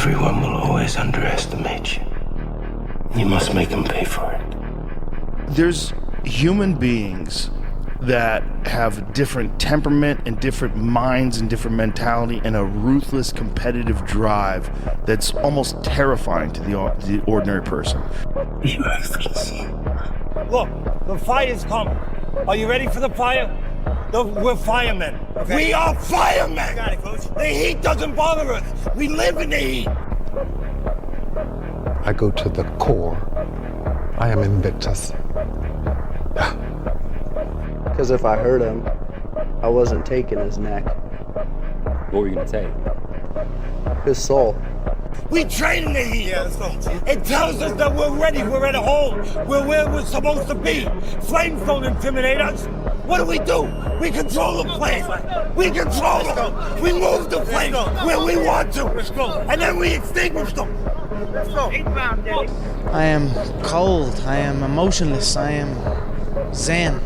Everyone will always underestimate you. You must make them pay for it. There's human beings that have different temperament and different minds and different mentality and a ruthless competitive drive that's almost terrifying to the ordinary person. Be ruthless. Look, the fire's coming. Are you ready for the fire? We're firemen. Okay. We are firemen! Got it, Coach. The heat doesn't bother us. We live in the heat. I go to the core. I am invictus. Because if I hurt him, I wasn't taking his neck. What were you gonna take? His soul. We train in the heat. Yeah, let's go. It tells us that we're ready. We're at home. We're where we're supposed to be. Flames don't intimidate us. What do? We control the place. We control them. We move the place where we want to. Let's go. And then we extinguish them. Let's go. I am cold. I am emotionless. I am zen,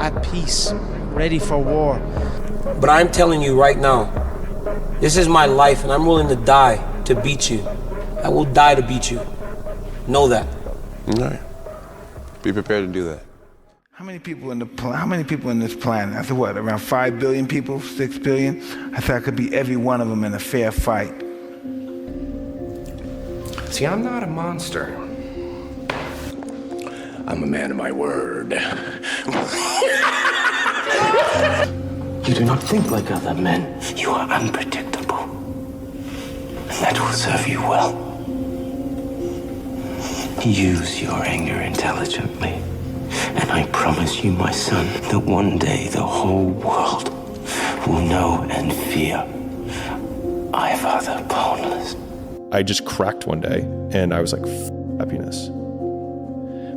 at peace, ready for war. But I'm telling you right now, this is my life and I'm willing to die to beat you. I will die to beat you. Know that. All right. Be prepared to do that. How many people in this planet? I said what, around 5 billion people, 6 billion? I thought I could beat every one of them in a fair fight. See, I'm not a monster. I'm a man of my word. You do not think like other men. You are unpredictable. And that will serve you well. Use your anger intelligently. And I promise you, my son, that one day the whole world will know and fear Ivar the Boneless. I just cracked one day and I was like, happiness.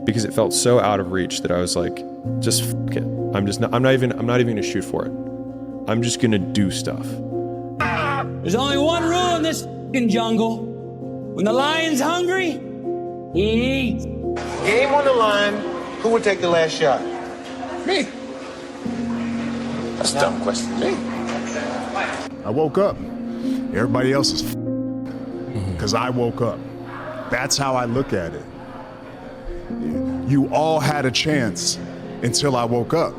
Because it felt so out of reach that I was like, just f it. I'm not even gonna shoot for it. I'm just gonna do stuff. There's only one rule in this jungle. When the lion's hungry, he eats. Game on the line. Who would take the last shot? Me. That's a dumb question. Me. I woke up. Everybody else is because I woke up. That's how I look at it. You all had a chance until I woke up.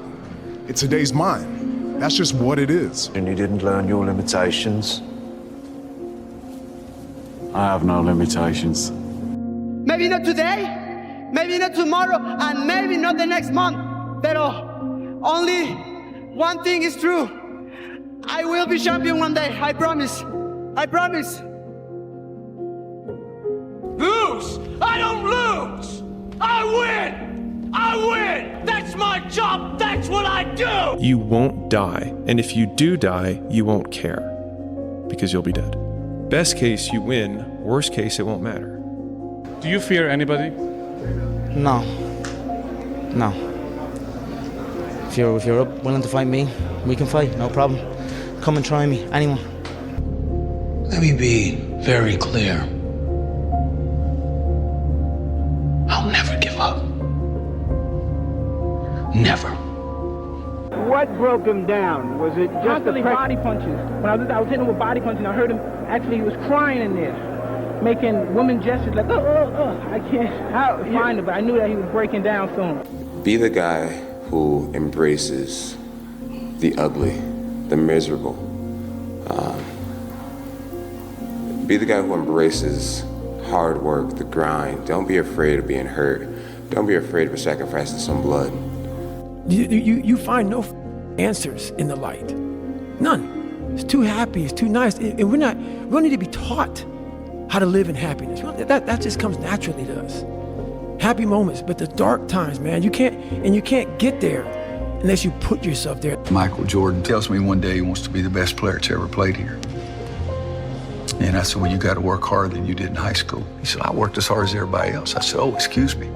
Today's mine. That's just what it is. And you didn't learn your limitations? I have no limitations. Maybe not today, maybe not tomorrow, and maybe not the next month. But only one thing is true. I will be champion one day, I promise. I promise. Lose! I don't lose! I win! I win! That's my job! That's what I do! You won't die. And if you do die, you won't care. Because you'll be dead. Best case, you win. Worst case, it won't matter. Do you fear anybody? No. No. If you're up willing to fight me, we can fight, no problem. Come and try me, anyone. Let me be very clear. I'll never give up. Never. What broke him down? Was it just constantly body punches? When I was hitting him with body punches, and I heard him, actually he was crying in there, making woman gestures like, I can't find it, but I knew that he was breaking down soon. Be the guy who embraces the ugly, the miserable. Be the guy who embraces hard work, the grind. Don't be afraid of being hurt. Don't be afraid of sacrificing some blood. You find no answers in the light. None. It's too happy, it's too nice. And we don't need to be taught how to live in happiness. That just comes naturally to us. Happy moments, but the dark times, man, you can't get there unless you put yourself there. Michael Jordan tells me one day he wants to be the best player that's ever played here. And I said, well, you got to work harder than you did in high school. He said, I worked as hard as everybody else. I said, oh, excuse me.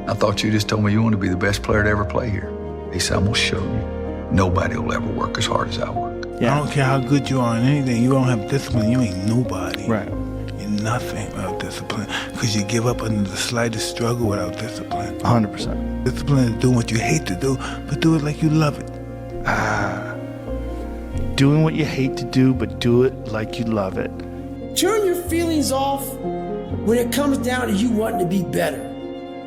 I thought you just told me you want to be the best player to ever play here. He said, I'm going to show you. Nobody will ever work as hard as I work. Yeah. I don't care how good you are in anything. You don't have discipline, you ain't nobody. Right. You're nothing without discipline. Because you give up under the slightest struggle without discipline. 100%. Discipline is doing what you hate to do, but do it like you love it. Doing what you hate to do, but do it like you love it. turn your feelings off when it comes down to you wanting to be better.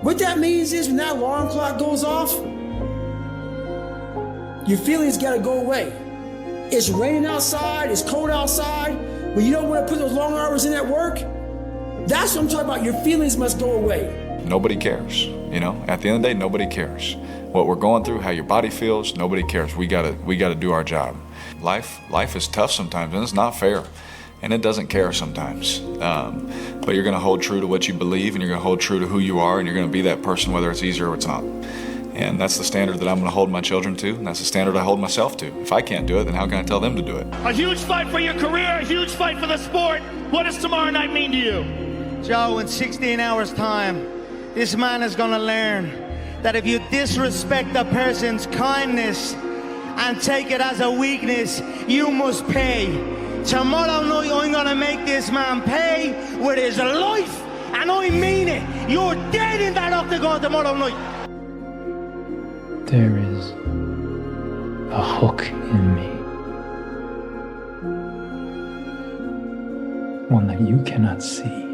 What that means is when that alarm clock goes off, your feelings gotta go away. It's raining outside, it's cold outside, but you don't want to put those long hours in at work. That's what I'm talking about. Your feelings must go away. Nobody cares, you know? At the end of the day, nobody cares. What we're going through, how your body feels, nobody cares. We gotta do our job. Life is tough sometimes, and it's not fair. And it doesn't care sometimes. But you're gonna hold true to what you believe, and you're gonna hold true to who you are, and you're gonna be that person whether it's easy or it's not. And that's the standard that I'm gonna hold my children to, and that's the standard I hold myself to. If I can't do it, then how can I tell them to do it? A huge fight for your career, a huge fight for the sport. What does tomorrow night mean to you? Joe, in 16 hours' time, this man is gonna learn that if you disrespect a person's kindness and take it as a weakness, you must pay. Tomorrow night, I'm gonna make this man pay with his life, and I mean it. You're dead in that octagon tomorrow night. There is a hook in me, one that you cannot see,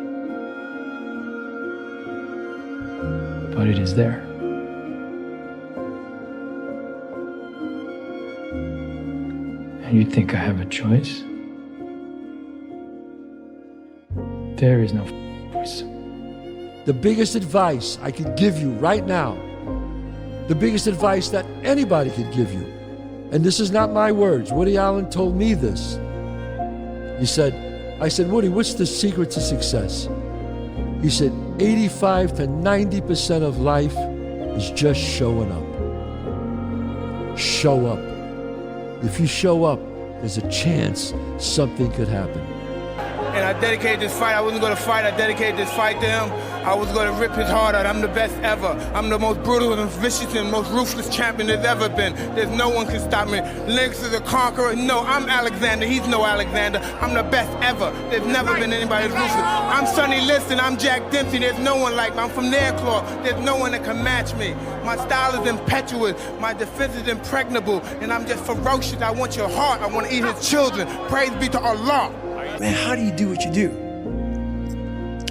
but it is there. And you think I have a choice? There is no choice. The biggest advice I could give you right now, the biggest advice that anybody could give you, and this is not my words, Woody Allen told me this. I said, Woody, what's the secret to success? He said, 85 to 90% of life is just showing up. Show up. If you show up, there's a chance something could happen. And I dedicated this fight. I wasn't going to fight. I dedicated this fight to him. I was going to rip his heart out. I'm the best ever. I'm the most brutal and vicious and most ruthless champion there's ever been. There's no one can stop me. Lynx is a conqueror. No, I'm Alexander. He's no Alexander. I'm the best ever. There's never been anybody as ruthless. I'm Sonny Liston. I'm Jack Dempsey. There's no one like me. I'm from Nairclaw. There's no one that can match me. My style is impetuous. My defense is impregnable. And I'm just ferocious. I want your heart. I want to eat his children. Praise be to Allah. Man, how do you do what you do?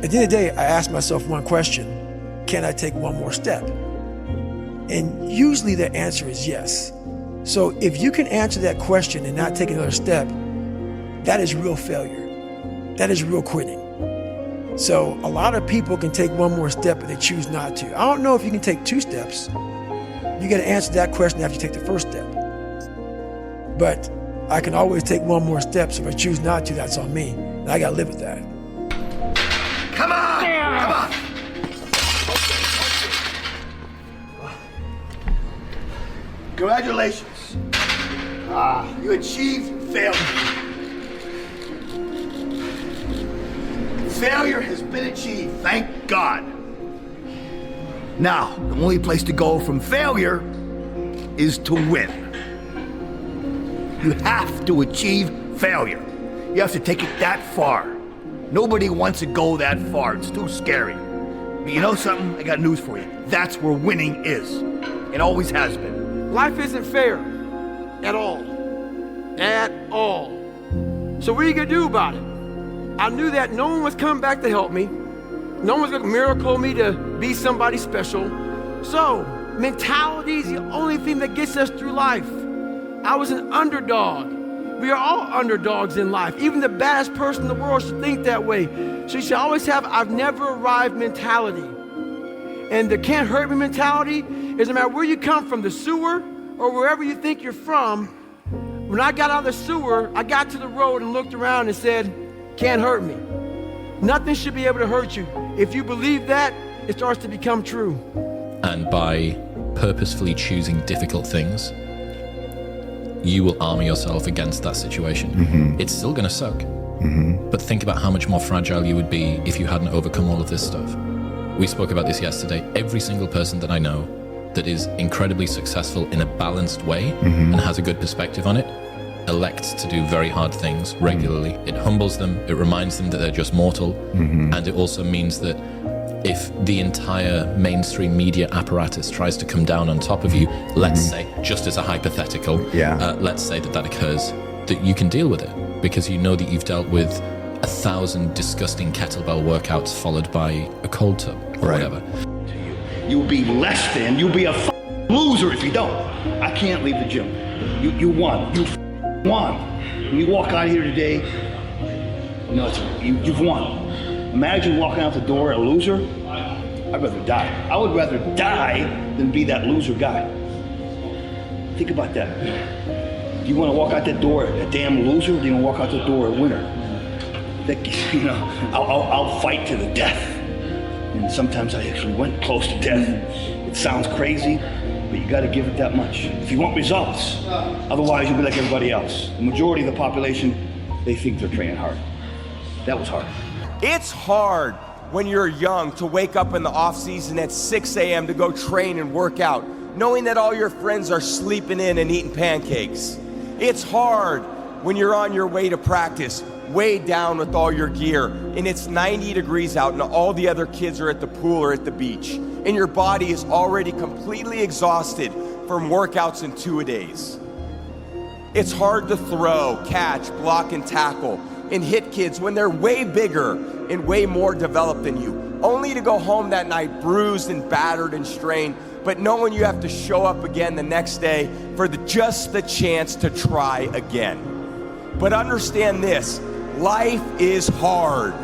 At the end of the day, I ask myself one question: can I take one more step? And usually the answer is yes. So if you can answer that question and not take another step, that is real failure. That is real quitting. So a lot of people can take one more step, but they choose not to. I don't know if you can take 2 steps. You got to answer that question after you take the first step. But I can always take one more step, so if I choose not to, that's on me. And I gotta live with that. Come on! Come on! Congratulations. You achieved failure. Failure has been achieved, thank God. Now, the only place to go from failure is to win. You have to achieve failure. You have to take it that far. Nobody wants to go that far. It's too scary. But you know something? I got news for you. That's where winning is. It always has been. Life isn't fair. At all. At all. So what are you gonna do about it? I knew that no one was coming back to help me. No one was gonna miracle me to be somebody special. So, mentality is the only thing that gets us through life. I was an underdog. We are all underdogs in life. Even the baddest person in the world should think that way. So you should always have I've never arrived mentality. And the can't hurt me mentality is no matter where you come from, the sewer or wherever you think you're from. When I got out of the sewer, I got to the road and looked around and said, can't hurt me. Nothing should be able to hurt you. If you believe that, it starts to become true. And by purposefully choosing difficult things, you will armor yourself against that situation. Mm-hmm. It's still gonna suck. Mm-hmm. But think about how much more fragile you would be if you hadn't overcome all of this stuff. We spoke about this yesterday. Every single person that I know that is incredibly successful in a balanced way and has a good perspective on it, elects to do very hard things regularly. It humbles them, it reminds them that they're just mortal, and it also means that if the entire mainstream media apparatus tries to come down on top of you, let's say, just as a hypothetical, let's say that occurs, that you can deal with it because you know that you've dealt with 1,000 disgusting kettlebell workouts followed by a cold tub or whatever. You'll be less than, you'll be a loser if you don't. I can't leave the gym. You won. You won. When you walk out of here today, you know, you've won. Imagine walking out the door a loser. I'd rather die. I would rather die than be that loser guy. Think about that. Do you want to walk out that door a damn loser, or do you want to walk out the door a winner? You know, I'll fight to the death. And sometimes I actually went close to death. It sounds crazy, but you got to give it that much if you want results. Otherwise, you'll be like everybody else. The majority of the population, they think they're training hard. That was hard. It's hard when you're young to wake up in the off season at 6 a.m. to go train and work out, knowing that all your friends are sleeping in and eating pancakes. It's hard when you're on your way to practice, weighed down with all your gear, and it's 90 degrees out and all the other kids are at the pool or at the beach, and your body is already completely exhausted from workouts in 2-a-days. It's hard to throw, catch, block, and tackle, and hit kids when they're way bigger and way more developed than you, only to go home that night bruised and battered and strained, but knowing you have to show up again the next day for just the chance to try again. But understand this, life is hard.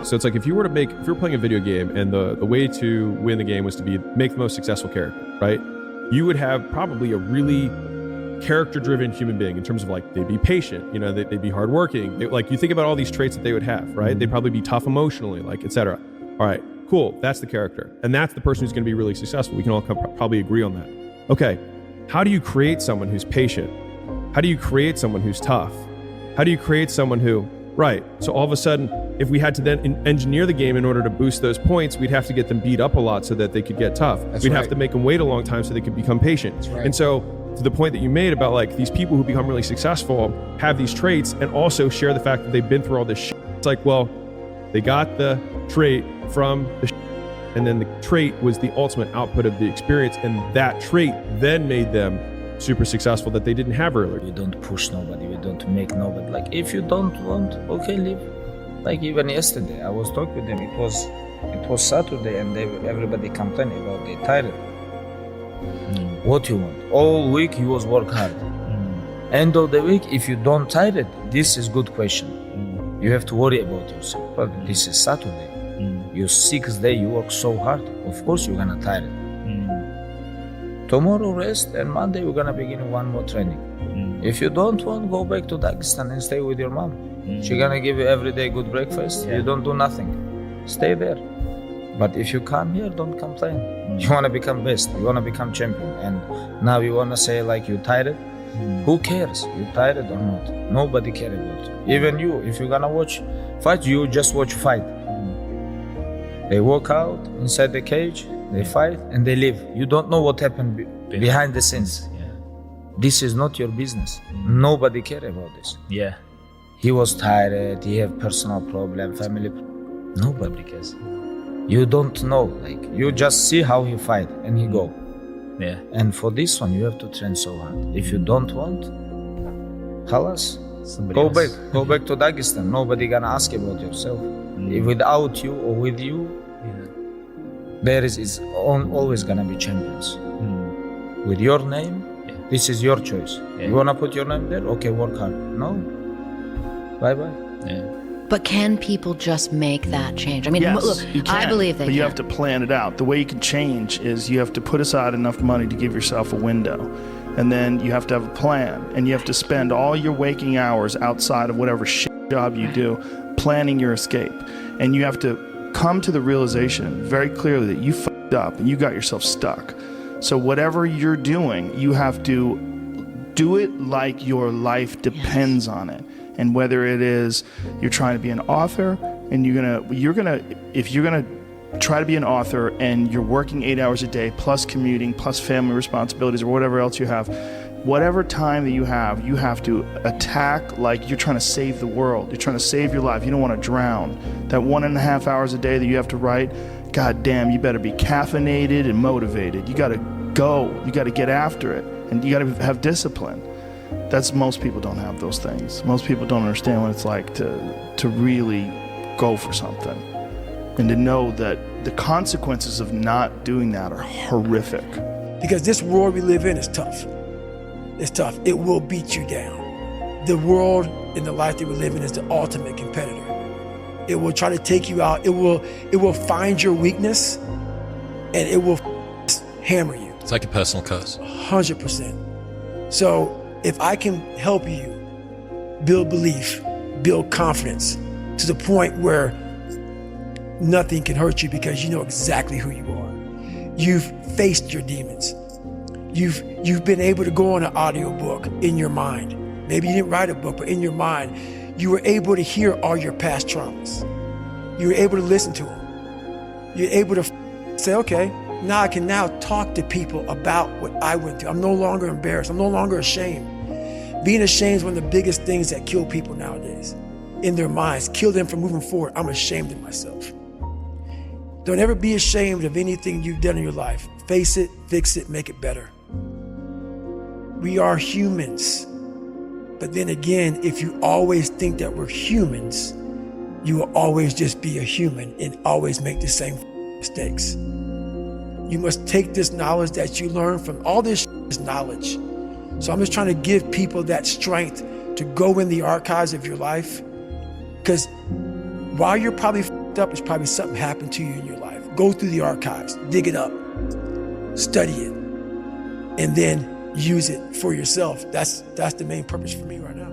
So it's like if you were playing a video game and the way to win the game was to make the most successful character, right? You would have probably a really character-driven human being in terms of like, they'd be patient, you know, they'd be hardworking. Like you think about all these traits that they would have, right? They'd probably be tough emotionally, like, etc. All right, cool, that's the character. And that's the person who's gonna be really successful. We can all probably agree on that. Okay, how do you create someone who's patient? How do you create someone who's tough? How do you create someone who, right, so all of a sudden, if we had to then engineer the game in order to boost those points, we'd have to get them beat up a lot so that they could get tough. We'd have to make them wait a long time so they could become patient. And so, to the point that you made about like these people who become really successful have these traits and also share the fact that they've been through all this shit. It's like, well, they got the trait from the shit, and then the trait was the ultimate output of the experience, and that trait then made them super successful that they didn't have earlier. We don't push nobody, we don't make nobody. Like, if you don't want, okay, leave. Like even yesterday, I was talking with them. It was Saturday, and everybody complaining about they tired. What you want? All week you was work hard. End of the week, if you don't tired, this is good question. You have to worry about yourself. But this is Saturday. Your 6th day, you work so hard. Of course you're gonna tired. Tomorrow rest, and Monday we're gonna begin one more training. If you don't want, go back to Dagestan and stay with your mom. She's gonna give you every day good breakfast. You don't do nothing. Stay there. But if you come here, don't complain. You wanna become best. You wanna become champion. And now you wanna say like you tired? Who cares? You tired or not? Nobody cares about you. Even you, if you're gonna watch fight, you just watch fight. They walk out inside the cage, they fight, and they leave. You don't know what happened behind the scenes. This is not your business. Nobody cares about this. Yeah. He was tired, he have personal problem, family. Nobody cares. You don't know, like, you just see how he fight and he go. Yeah. And for this one, you have to train so hard. If you don't want, halas, go back to Dagestan. Nobody gonna ask about yourself. If without you or with you, there is always gonna be champions. With your name, this is your choice. You wanna put your name there? Okay, work hard. No, bye-bye. But can people just make that change? I mean, yes, look, you can, I believe they but can. you have to plan it out. The way you can change is you have to put aside enough money to give yourself a window. And then you have to have a plan. And you have to spend all your waking hours outside of whatever shit job you do planning your escape. And you have to come to the realization very clearly that you fucked up and you got yourself stuck. So whatever you're doing, you have to do it like your life depends on it. And whether it is you're trying to be an author and if you're gonna try to be an author and you're working 8 hours a day plus commuting plus family responsibilities or whatever else you have, whatever time that you have to attack like you're trying to save the world. You're trying to save your life. You don't want to drown. That 1.5 hours a day that you have to write, god damn, you better be caffeinated and motivated. You gotta go. You gotta get after it. And you gotta have discipline. That's most people don't have those things. Most people don't understand what it's like to really go for something and to know that the consequences of not doing that are horrific. Because this world we live in is tough. It's tough. It will beat you down. The world and the life that we live in is the ultimate competitor. It will try to take you out. It will find your weakness and it will hammer you. It's like a personal curse. 100%. So if I can help you build belief, build confidence to the point where nothing can hurt you because you know exactly who you are. You've faced your demons. You've been able to go on an audiobook in your mind. Maybe you didn't write a book, but in your mind, you were able to hear all your past traumas. You were able to listen to them. You're able to say, okay, now I can now talk to people about what I went through. I'm no longer embarrassed. I'm no longer ashamed. Being ashamed is one of the biggest things that kill people nowadays. In their minds, kill them from moving forward. I'm ashamed of myself. Don't ever be ashamed of anything you've done in your life. Face it, fix it, make it better. We are humans. But then again, if you always think that we're humans, you will always just be a human and always make the same mistakes. You must take this knowledge that you learn from all this is knowledge. So I'm just trying to give people that strength to go in the archives of your life. Because while you're probably f***ed up, there's probably something happened to you in your life. Go through the archives, dig it up, study it, and then use it for yourself. That's the main purpose for me right now.